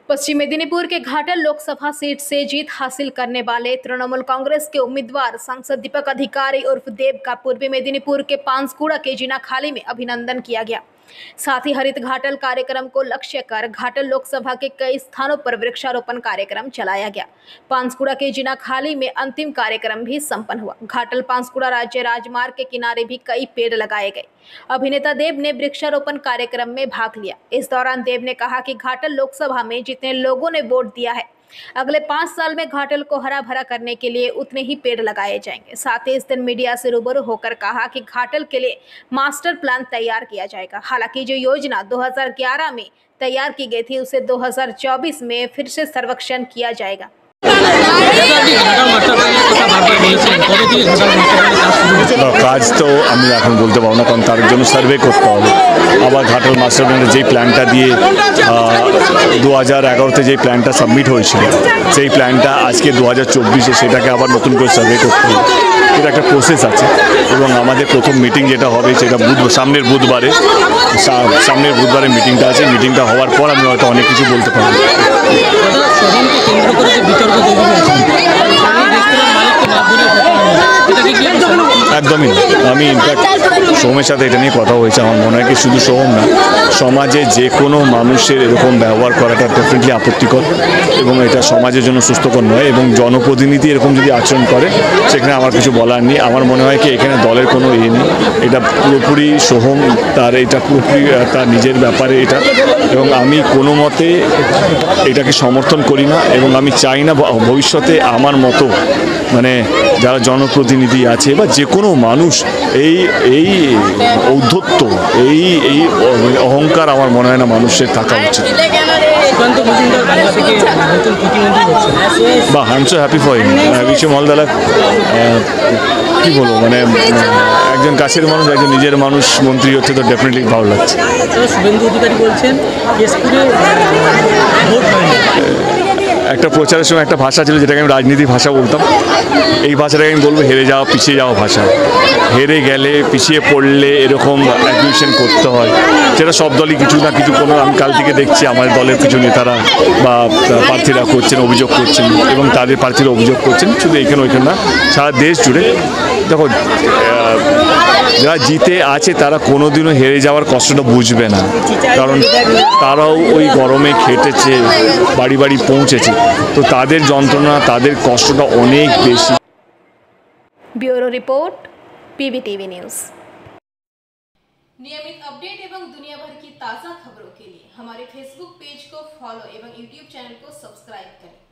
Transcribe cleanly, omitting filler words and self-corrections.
पश्चिम मेदिनीपुर के घाटल लोकसभा सीट से जीत हासिल करने वाले तृणमूल कांग्रेस के उम्मीदवार सांसद दीपक अधिकारी उर्फ देव का पूर्वी मेदिनीपुर के पांसकुड़ा के जिनाखाली में अभिनंदन किया गया। साथ ही हरित घाटल कार्यक्रम को लक्ष्य कर घाटल लोकसभा के कई स्थानों पर वृक्षारोपण कार्यक्रम चलाया गया। पांसकुड़ा के जिनाखाली में अंतिम कार्यक्रम भी संपन्न हुआ। घाटल पांसकुड़ा राज्य राजमार्ग के किनारे भी कई पेड़ लगाए गए। अभिनेता देव ने वृक्षारोपण कार्यक्रम में भाग लिया। इस दौरान देव ने कहा कि घाटल लोकसभा में जितने लोगों ने वोट दिया है, अगले 5 साल में घाटल को हरा भरा करने के लिए उतने ही पेड़ लगाए जाएंगे। साथ ही इस दिन मीडिया से रूबरू होकर कहा कि घाटल के लिए मास्टर प्लान तैयार किया जाएगा। हालांकि जो योजना 2011 में तैयार की गई थी, उसे 2024 में फिर से सर्वेक्षण किया जाएगा। কাজ তো আমি এখন বলতে পারবো না, কারণ তার জন্য সার্ভে করতে হবে। আবার ঘাটাল মাস্টার প্ল্যানের যেই প্ল্যানটা দিয়ে 2011-তে যেই প্ল্যানটা সাবমিট হয়েছিল, সেই প্ল্যানটা আজকে 2024-এ সেটাকে আবার নতুন করে সার্ভে করতে হবে। এটা একটা প্রসেস আছে এবং আমাদের প্রথম মিটিং যেটা হবে সেটা সামনের বুধবারে মিটিংটা আছে। মিটিংটা হওয়ার পর আমি হয়তো অনেক কিছু বলতে পারবো। একদমই না। আমি ইনফ্যাক্ট সোমের সাথে এটা নিয়ে কথা হয়েছে। আমার মনে হয় কি শুধু সোম না, সমাজে যে কোনো মানুষের এরকম ব্যবহার করাটা ডেফিনেটলি আপত্তিকর এবং এটা সমাজের জন্য সুস্থকর নয়। এবং জনপ্রতিনিধি এরকম যদি আচরণ করে, সেখানে আমার কিছু বলার নেই। আমার মনে হয় কি এখানে দলের কোনো ইয়ে নেই, এটা পুরোপুরি সোহম এটা পুরোপুরি তার নিজের ব্যাপারে এটা। এবং আমি কোনো মতে এটাকে সমর্থন করি না এবং আমি চাই না ভবিষ্যতে আমার মতো মানে যারা জনপ্রতিনিধি আছে বা যে কোনো মানুষ এই ঔদ্ধত্য এই অহংকার আমার মনে হয় না মানুষের থাকা উচিত। বা I am so happy for him, wish him all the luck. কী বলবো, মানে একজন কাছের মানুষ, একজন নিজের মানুষ মন্ত্রী হচ্ছে, তো ডেফিনেটলি ভালো লাগছে। একটা প্রচারের সময় একটা ভাষা ছিল যেটাকে আমি রাজনীতির ভাষা বলতাম। এই ভাষাটাকে আমি বলবো হেরে যাওয়া, পিছিয়ে যাওয়া ভাষা। হেরে গেলে, পিছিয়ে পড়লে এরকম অ্যাকুইশন করতে হয়, যেটা সব দলই কিছু না কিছু কোনো। আমি কাল থেকে দেখছি আমার দলের কিছু নেতারা বা প্রার্থীরা করছেন, অভিযোগ করছেন এবং তাদের প্রার্থীরা অভিযোগ করছেন, শুধু এখানে ওইখানে না, সারা দেশ জুড়ে। দেখো, যারা জিতে আছে তারা কোনোদিনও হেরে যাওয়ার কষ্টটা বুঝবে না, কারণ তারাও ওই গরমে খেটেছে, বাড়ি বাড়ি পৌঁছেছে, তো তাদের যন্ত্রণা, তাদের কষ্টটা অনেক বেশি। Bureau report, PBTV news. नियमित अपडेट एवं दुनिया भर की ताज़ा खबरों के लिए हमारे फेसबुक पेज को फॉलो एवं यूट्यूब चैनल को सब्सक्राइब करें।